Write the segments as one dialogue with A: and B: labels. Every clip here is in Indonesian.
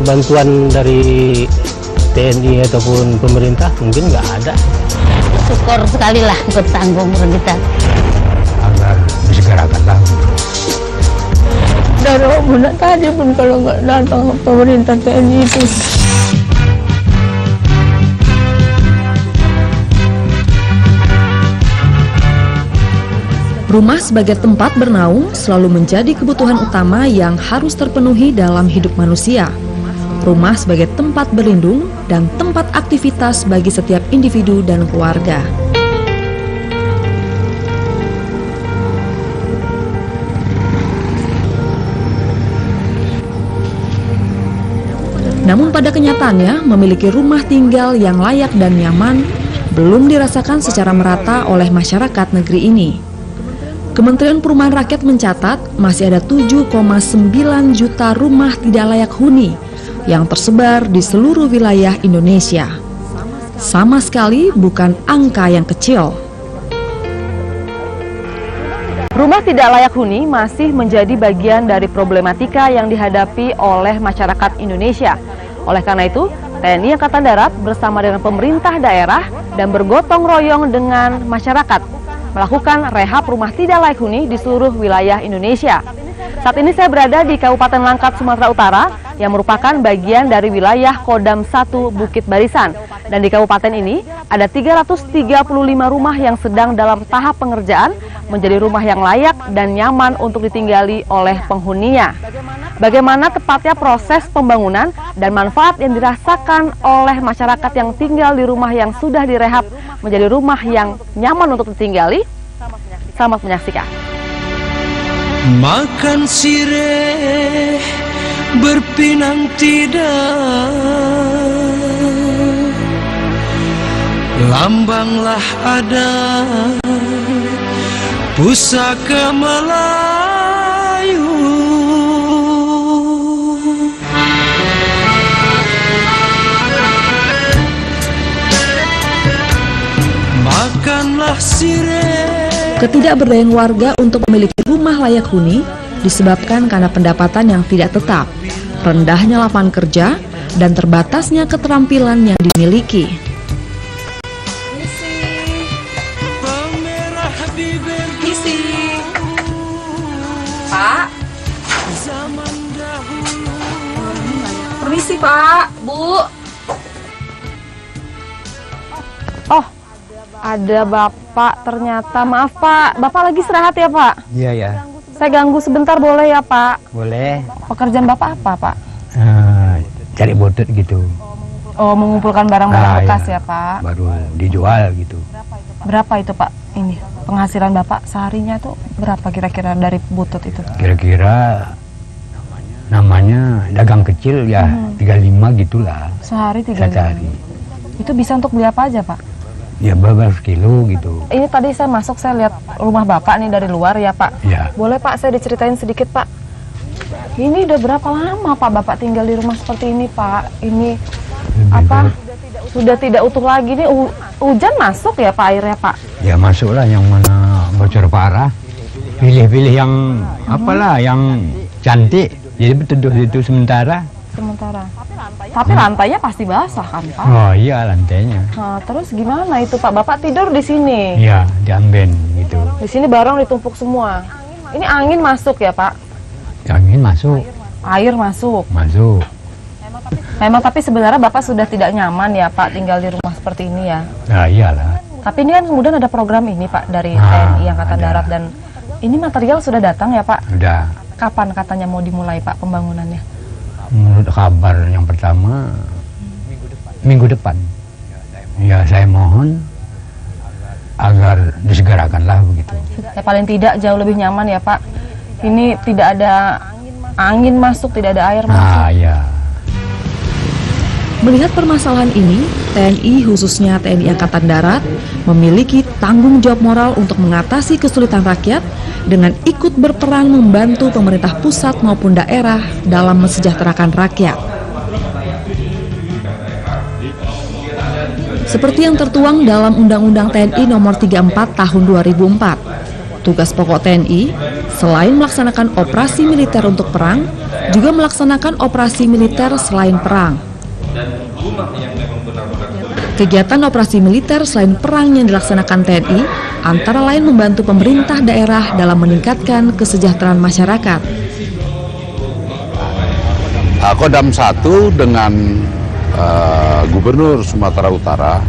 A: Bantuan dari TNI ataupun pemerintah mungkin nggak ada.
B: Syukur sekali lah ikut tanggung kita.
C: Agar disegerakanlah.
D: Dari bunda tadi pun kalau nggak datang pemerintah TNI itu.
E: Rumah sebagai tempat bernaung selalu menjadi kebutuhan utama yang harus terpenuhi dalam hidup manusia. Rumah sebagai tempat berlindung dan tempat aktivitas bagi setiap individu dan keluarga. Namun pada kenyataannya, memiliki rumah tinggal yang layak dan nyaman belum dirasakan secara merata oleh masyarakat negeri ini. Kementerian Perumahan Rakyat mencatat masih ada 7,9 juta rumah tidak layak huni yang tersebar di seluruh wilayah Indonesia. Sama sekali bukan angka yang kecil.
F: Rumah tidak layak huni masih menjadi bagian dari problematika yang dihadapi oleh masyarakat Indonesia. Oleh karena itu, TNI Angkatan Darat bersama dengan pemerintah daerah dan bergotong royong dengan masyarakat melakukan rehab rumah tidak layak huni di seluruh wilayah Indonesia. Saat ini saya berada di Kabupaten Langkat, Sumatera Utara yang merupakan bagian dari wilayah Kodam 1 Bukit Barisan. Dan di kabupaten ini ada 335 rumah yang sedang dalam tahap pengerjaan menjadi rumah yang layak dan nyaman untuk ditinggali oleh penghuninya. Bagaimana tepatnya proses pembangunan dan manfaat yang dirasakan oleh masyarakat yang tinggal di rumah yang sudah direhab menjadi rumah yang nyaman untuk ditinggali? Selamat menyaksikan.
G: Makan sireh berpinang tidak, lambanglah ada pusaka Melayu. Makanlah sireh.
E: Ketidakberdayaan warga untuk memiliki rumah layak huni disebabkan karena pendapatan yang tidak tetap, rendahnya lapangan kerja, dan terbatasnya keterampilan yang dimiliki.
D: Pak. Permisi Pak, Bu.
F: Oh, ada Bapak ternyata. Maaf Pak, Bapak lagi istirahat ya Pak?
C: Iya ya.
F: Saya ganggu sebentar boleh ya Pak?
C: Boleh.
F: Pekerjaan Bapak apa Pak?
C: Cari butut gitu.
F: Oh, mengumpulkan barang-barang bekas ya Pak?
C: Baru dijual gitu.
F: Berapa itu Pak? Ini penghasilan Bapak seharinya tuh berapa kira-kira dari butut itu?
C: Kira-kira namanya dagang kecil ya 35 gitulah.
F: Sehari 35?
C: Sehari.
F: Itu bisa untuk beli apa aja Pak?
C: Ya beberapa kilo gitu.
F: Ini tadi saya masuk, saya lihat rumah Bapak nih dari luar ya Pak.
C: Ya.
F: Boleh Pak saya diceritain sedikit Pak? Ini udah berapa lama Pak Bapak tinggal di rumah seperti ini Pak? Ini apa? Sudah tidak utuh lagi nih. Hujan masuk ya Pak airnya Pak? Ya
C: masuklah, yang mana bocor parah. Pilih-pilih yang apalah yang cantik. Jadi berteduh itu sementara.
F: Sementara. Tapi lantainya pasti basah kan Pak?
C: Oh iya, lantainya.
F: Nah, terus gimana itu Pak? Bapak tidur di sini?
C: Iya, di amben gitu.
F: Di sini barang ditumpuk semua. Ini angin masuk ya Pak?
C: Angin masuk.
F: Air masuk?
C: Masuk.
F: Memang tapi sebenarnya Bapak sudah tidak nyaman ya Pak tinggal di rumah seperti ini ya?
C: Nah iyalah.
F: Tapi ini kan kemudian ada program ini Pak dari TNI Angkatan Darat, dan ini material sudah datang ya Pak?
C: Sudah.
F: Kapan katanya mau dimulai Pak pembangunannya?
C: Menurut kabar yang pertama minggu depan. Ya saya mohon agar disegerakanlah begitu.
F: Ya paling tidak jauh lebih nyaman ya Pak. Ini tidak ada angin masuk, tidak ada air masuk.
C: Nah ya.
E: Melihat permasalahan ini, TNI khususnya TNI Angkatan Darat memiliki tanggung jawab moral untuk mengatasi kesulitan rakyat dengan ikut berperan membantu pemerintah pusat maupun daerah dalam mensejahterakan rakyat. Seperti yang tertuang dalam Undang-Undang TNI Nomor 34 Tahun 2004, Tugas pokok TNI, selain melaksanakan operasi militer untuk perang, juga melaksanakan operasi militer selain perang. Kegiatan operasi militer selain perang yang dilaksanakan TNI, antara lain membantu pemerintah daerah dalam meningkatkan kesejahteraan masyarakat.
H: Kodam 1 dengan Gubernur Sumatera Utara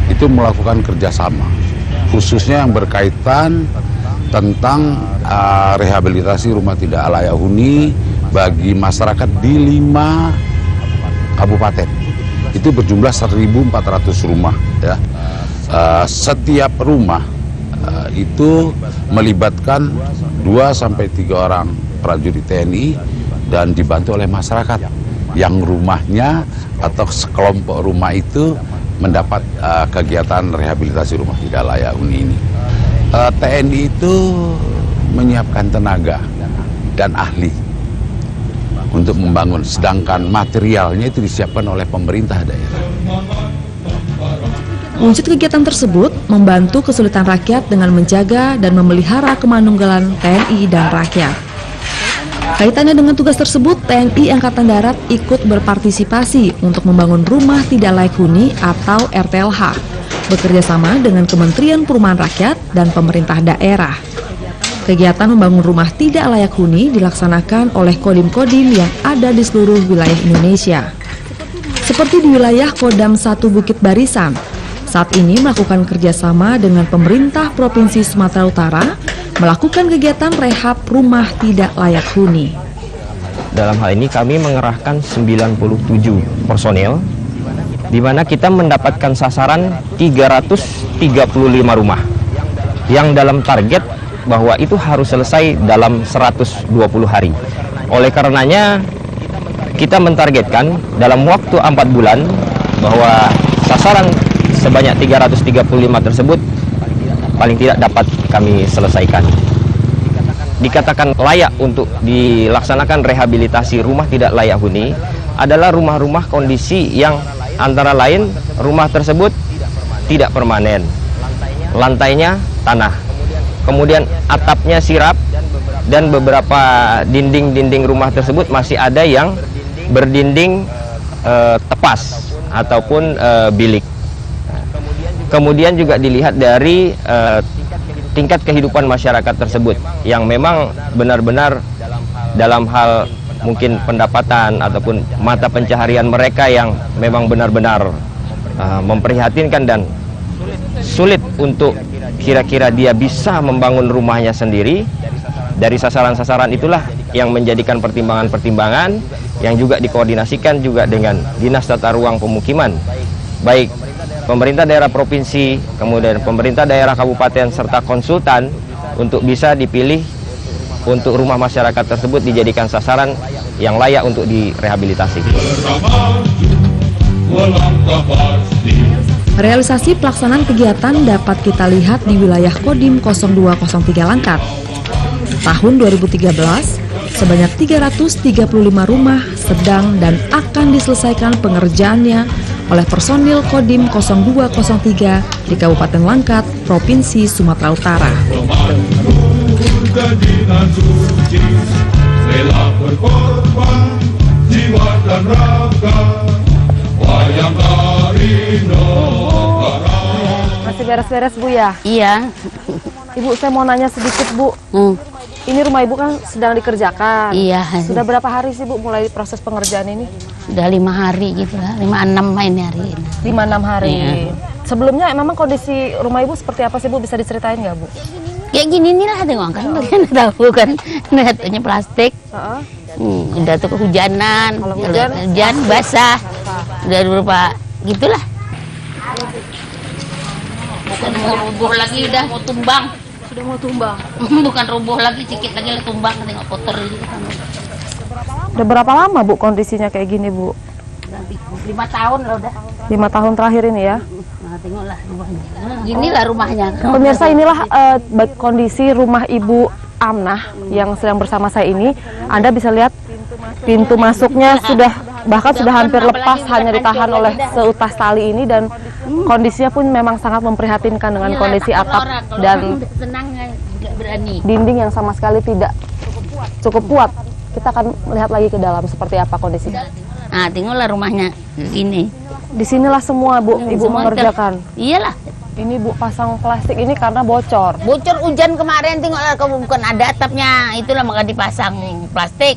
H: itu melakukan kerjasama, khususnya yang berkaitan tentang rehabilitasi rumah tidak layak huni bagi masyarakat di 5 kabupaten. Itu berjumlah 1.400 rumah ya. Setiap rumah itu melibatkan 2-3 orang prajurit TNI dan dibantu oleh masyarakat yang rumahnya atau sekelompok rumah itu mendapat kegiatan rehabilitasi rumah tidak layak huni ini. TNI itu menyiapkan tenaga dan ahli untuk membangun, sedangkan materialnya itu disiapkan oleh pemerintah daerah.
E: Wujud kegiatan tersebut membantu kesulitan rakyat dengan menjaga dan memelihara kemanunggalan TNI dan rakyat. Kaitannya dengan tugas tersebut, TNI Angkatan Darat ikut berpartisipasi untuk membangun rumah tidak layak huni atau RTLH, bekerja sama dengan Kementerian Perumahan Rakyat dan pemerintah daerah. Kegiatan membangun rumah tidak layak huni dilaksanakan oleh kodim-kodim yang ada di seluruh wilayah Indonesia. Seperti di wilayah Kodam 1 Bukit Barisan, saat ini melakukan kerjasama dengan pemerintah Provinsi Sumatera Utara melakukan kegiatan rehab rumah tidak layak huni.
I: Dalam hal ini kami mengerahkan 97 personel, di mana kita mendapatkan sasaran 335 rumah yang dalam target bahwa itu harus selesai dalam 120 hari. Oleh karenanya kita mentargetkan dalam waktu 4 bulan bahwa sasaran sebanyak 335 tersebut paling tidak dapat kami selesaikan. Dikatakan layak untuk dilaksanakan rehabilitasi rumah tidak layak huni adalah rumah-rumah kondisi yang antara lain rumah tersebut tidak permanen, lantainya tanah, kemudian atapnya sirap, dan beberapa dinding-dinding rumah tersebut masih ada yang berdinding tepas ataupun bilik. Kemudian juga dilihat dari tingkat kehidupan masyarakat tersebut yang memang benar-benar dalam hal mungkin pendapatan ataupun mata pencaharian mereka yang memang benar-benar memprihatinkan dan sulit untuk kira-kira dia bisa membangun rumahnya sendiri. Dari sasaran-sasaran itulah yang menjadikan pertimbangan-pertimbangan yang juga dikoordinasikan juga dengan Dinas Tata Ruang Pemukiman, baik pemerintah daerah provinsi, kemudian pemerintah daerah kabupaten, serta konsultan untuk bisa dipilih untuk rumah masyarakat tersebut dijadikan sasaran yang layak untuk direhabilitasi.
E: Realisasi pelaksanaan kegiatan dapat kita lihat di wilayah Kodim 0203 Langkat. Tahun 2013, sebanyak 335 rumah sedang dan akan diselesaikan pengerjaannya oleh personil Kodim 0203 di Kabupaten Langkat, Provinsi Sumatera Utara.
F: Masih beres-beres Bu ya?
B: Iya.
F: Ibu, saya mau nanya sedikit Bu. Ini rumah Ibu kan sedang dikerjakan.
B: Iya.
F: Sudah berapa hari sih Bu mulai proses pengerjaan ini?
B: Udah 5 hari gitu lah, 5-6 ini hari ini.
F: 5-6 hari.
B: Iya.
F: Sebelumnya memang kondisi rumah Ibu seperti apa sih Bu? Bisa diceritain nggak Bu?
B: Kayak gini nih lah tengok kan, tahu kan, netnya plastik. Udah tuh kehujanan, hujan basah, udah berupa gitulah. Bukan mau roboh lagi, udah mau tumbang.
F: Sudah mau tumbang?
B: Bukan roboh lagi, sedikit lagi lah tumbang, tengok kotor gitu kan.
F: Udah berapa lama Bu kondisinya kayak gini Bu?
B: 5 tahun lah udah.
F: 5 tahun terakhir ini ya?
B: Nah, tengoklah rumahnya. Ginilah rumahnya.
F: Pemirsa, inilah kondisi rumah Ibu Amnah yang sedang bersama saya ini. Anda bisa lihat pintu masuknya bahkan sudah hampir lepas, hanya ditahan oleh seutas tali ini, dan kondisinya pun memang sangat memprihatinkan dengan kondisi atap dan dinding yang sama sekali tidak cukup kuat. Kita akan melihat lagi ke dalam seperti apa kondisinya.
B: Nah, tinggallah rumahnya ini.
F: Di sinilah semua Ibu mengerjakan.
B: Iyalah.
F: Ini Bu pasang plastik ini karena bocor.
B: Bocor hujan kemarin, tinggallah bukan ada atapnya. Itulah maka dipasang plastik.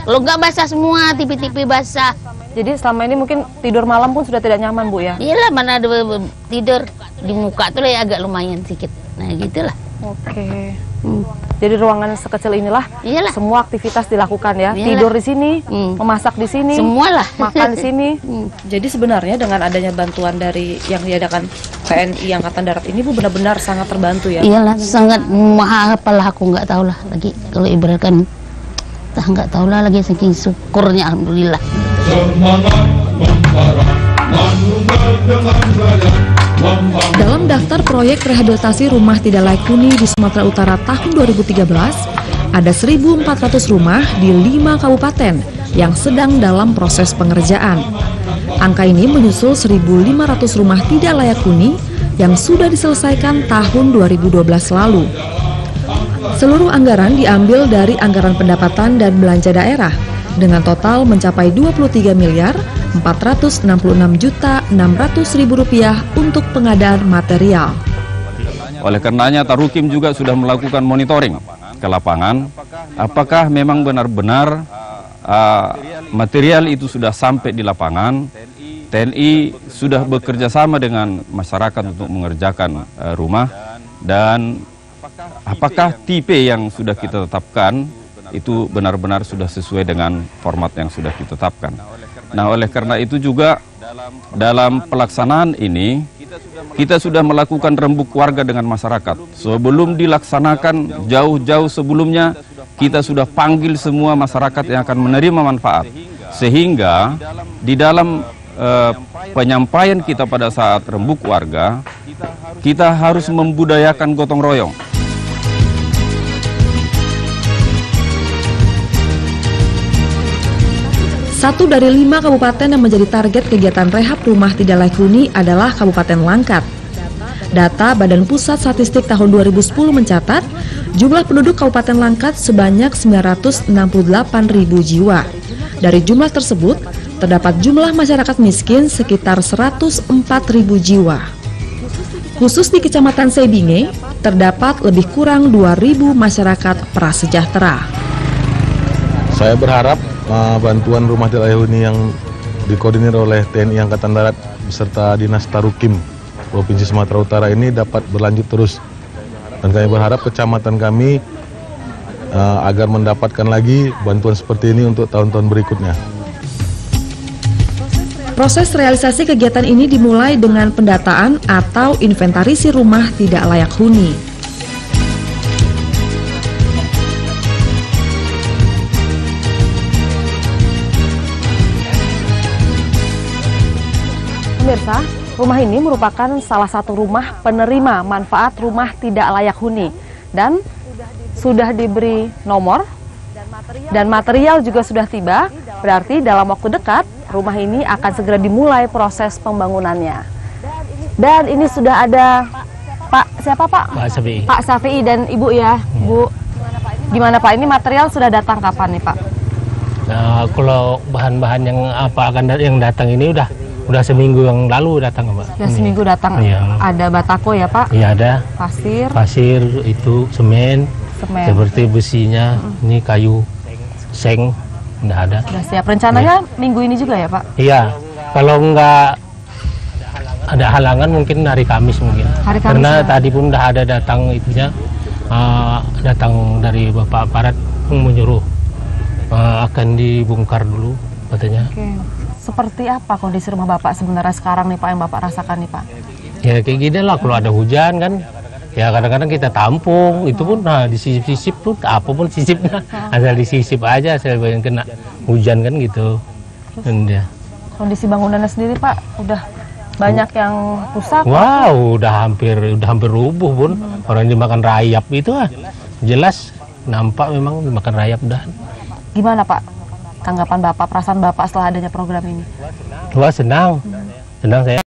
B: Kalau nggak basah semua, tipi-tipi basah.
F: Jadi selama ini mungkin tidur malam pun sudah tidak nyaman Bu ya?
B: Iyalah, mana ada tidur di muka tuh lah agak lumayan sedikit. Nah gitulah.
F: Oke. Jadi ruangan sekecil inilah semua aktivitas dilakukan ya.
B: Iyalah.
F: Tidur di sini, memasak di sini,
B: semualah,
F: makan di sini. Jadi sebenarnya dengan adanya bantuan dari yang diadakan TNI Angkatan Darat ini Bu benar-benar sangat terbantu ya.
B: Iyalah, sangat mahal, apalah aku nggak tahu lah lagi kalau ibaratkan nggak tahu lah lagi, saking syukurnya alhamdulillah.
E: Dalam daftar proyek rehabilitasi rumah tidak layak huni di Sumatera Utara tahun 2013, ada 1.400 rumah di 5 kabupaten yang sedang dalam proses pengerjaan. Angka ini menyusul 1.500 rumah tidak layak huni yang sudah diselesaikan tahun 2012 lalu. Seluruh anggaran diambil dari anggaran pendapatan dan belanja daerah dengan total mencapai Rp24.466.600.000 untuk pengadaan material.
J: Oleh karenanya Tarukim juga sudah melakukan monitoring ke lapangan, apakah memang benar-benar material itu sudah sampai di lapangan. TNI sudah bekerja sama dengan masyarakat untuk mengerjakan rumah, dan apakah tipe yang sudah kita tetapkan itu benar-benar sudah sesuai dengan format yang sudah ditetapkan. Nah, oleh karena itu juga dalam pelaksanaan ini kita sudah melakukan rembuk warga dengan masyarakat. Sebelum dilaksanakan, jauh-jauh sebelumnya kita sudah panggil semua masyarakat yang akan menerima manfaat. Sehingga di dalam penyampaian kita pada saat rembuk warga, kita harus membudayakan gotong royong.
E: Satu dari 5 kabupaten yang menjadi target kegiatan rehab rumah tidak layak huni adalah Kabupaten Langkat. Data Badan Pusat Statistik tahun 2010 mencatat jumlah penduduk Kabupaten Langkat sebanyak 968.000 jiwa. Dari jumlah tersebut, terdapat jumlah masyarakat miskin sekitar 104.000 jiwa. Khusus di Kecamatan Sebinge, terdapat lebih kurang 2.000 masyarakat prasejahtera.
K: Saya berharap bantuan rumah tidak layak huni yang dikoordinir oleh TNI Angkatan Darat beserta Dinas Tarukim Provinsi Sumatera Utara ini dapat berlanjut terus. Dan kami berharap kecamatan kami agar mendapatkan lagi bantuan seperti ini untuk tahun-tahun berikutnya.
E: Proses realisasi kegiatan ini dimulai dengan pendataan atau inventarisasi rumah tidak layak huni.
F: Pemirsa, rumah ini merupakan salah satu rumah penerima manfaat rumah tidak layak huni dan sudah diberi nomor dan material juga sudah tiba. Berarti dalam waktu dekat rumah ini akan segera dimulai proses pembangunannya. Dan ini sudah ada Pak, siapa Pak?
A: Pak Safi'i.
F: Pak Safi'i dan Ibu ya. Bu, gimana Pak, ini material sudah datang kapan nih Pak?
A: Nah, kalau bahan-bahan yang datang ini udah seminggu yang lalu datang, Pak.
F: Sudah seminggu datang.
A: Iya.
F: Ada batako ya Pak?
A: Iya, ada.
F: Pasir
A: itu semen. Seperti besinya, ini kayu seng, udah ada.
F: Sudah siap. Rencananya minggu ini juga ya Pak?
A: Iya. Kalau nggak ada halangan mungkin hari Kamis mungkin.
F: Hari Kamis.
A: Karena
F: ya?
A: tadi pun udah ada datang itunya, datang dari Bapak Aparat menyuruh akan dibongkar dulu katanya.
F: Oke. Seperti apa kondisi rumah Bapak sebenarnya sekarang nih Pak, yang Bapak rasakan nih Pak?
A: Ya kayak gini lah, kalau ada hujan kan, ya kadang-kadang kita tampung, itu pun disisip-sisip tuh, apapun sisipnya, asal disisip aja, asal yang kena hujan kan gitu. Ya.
F: Kondisi bangunannya sendiri Pak, udah banyak yang rusak?
A: Wow, udah hampir rubuh pun, orang dimakan rayap itu jelas nampak memang dimakan rayap udah.
F: Gimana Pak tanggapan Bapak, perasaan Bapak setelah adanya program ini?
A: Wah, senang saya.